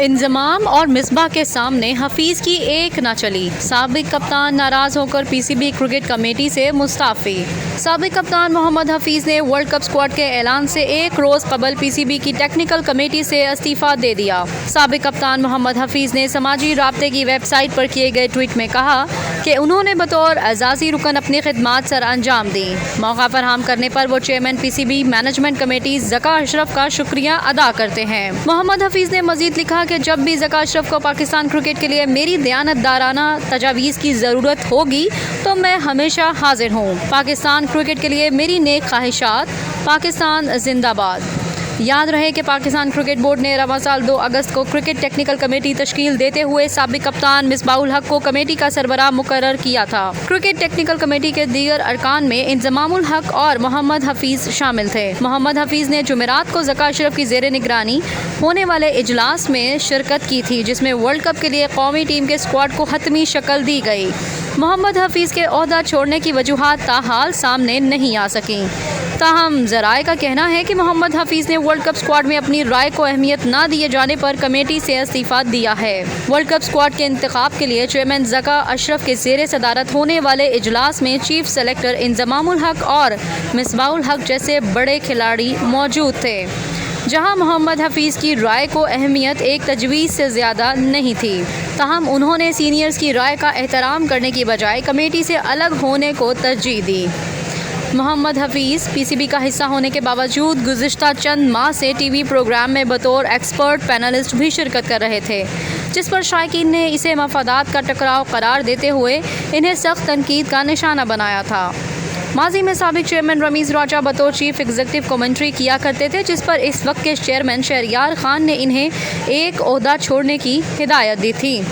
انضمام اور مصباح کے سامنے حفیظ کی ایک نہ چلی، سابق کپتان ناراض ہو کر پی سی بی کرکٹ کمیٹی سے مستعفی۔ سابق کپتان محمد حفیظ نے ورلڈ کپ اسکواڈ کے اعلان سے ایک روز قبل پی سی بی کی ٹیکنیکل کمیٹی سے استعفیٰ دے دیا۔ سابق کپتان محمد حفیظ نے سماجی رابطے کی ویب سائٹ پر کیے گئے ٹویٹ میں کہا کہ انہوں نے بطور اعزازی رکن اپنی خدمات سر انجام دیں۔ موقع فراہم کرنے پر وہ chairman P C B management committee Zaka Ashraf کا شکریہ ادا کرتے ہیں۔ محمد حفیظ نے مزید لکھا کہ جب بھی ذکا اشرف کو پاکستان کرکٹ کے لیے میری دیانتدارانہ تجاویز کی ضرورت ہوگی تو میں ہمیشہ حاضر ہوں۔ پاکستان کرکٹ کے لیے میری نیک خواہشات۔ پاکستان زندہ باد۔ یاد رہے کہ پاکستان کرکٹ بورڈ نے رواں سال 2 اگست کو کرکٹ ٹیکنیکل کمیٹی تشکیل دیتے ہوئے سابق کپتان مصباح الحق کو کمیٹی کا سربراہ مقرر کیا تھا۔ کرکٹ ٹیکنیکل کمیٹی کے دیگر ارکان میں انضمام الحق اور محمد حفیظ شامل تھے۔ محمد حفیظ نے جمعرات کو ذکا اشرف کی زیر نگرانی ہونے والے اجلاس میں شرکت کی تھی، جس میں ورلڈ کپ کے لیے قومی ٹیم کے اسکواڈ کو حتمی شکل دی گئی۔ محمد حفیظ کے عہدہ چھوڑنے کی وجوہات تاحال سامنے نہیں آ سکیں، تاہم ذرائع کا کہنا ہے کہ محمد حفیظ نے ورلڈ کپ اسکواڈ میں اپنی رائے کو اہمیت نہ دیے جانے پر کمیٹی سے استعفیٰ دیا ہے۔ ورلڈ کپ اسکواڈ کے انتخاب کے لیے چیئرمین ذکا اشرف کے زیر صدارت ہونے والے اجلاس میں چیف سلیکٹر انضمام الحق اور مصباح الحق جیسے بڑے کھلاڑی موجود تھے، جہاں محمد حفیظ کی رائے کو اہمیت ایک تجویز سے زیادہ نہیں تھی، تاہم انہوں نے سینئرز کی رائے کا احترام کرنے کی بجائے کمیٹی سے الگ ہونے کو ترجیح دی۔ محمد حفیظ پی سی بی کا حصہ ہونے کے باوجود گزشتہ چند ماہ سے ٹی وی پروگرام میں بطور ایکسپرٹ پینلسٹ بھی شرکت کر رہے تھے، جس پر شائقین نے اسے مفادات کا ٹکراؤ قرار دیتے ہوئے انہیں سخت تنقید کا نشانہ بنایا تھا۔ ماضی میں سابق چیئرمین رمیز راجہ بطور چیف ایگزیکٹو کمنٹری کیا کرتے تھے، جس پر اس وقت کے چیئرمین شہریار خان نے انہیں ایک عہدہ چھوڑنے کی ہدایت دی تھی۔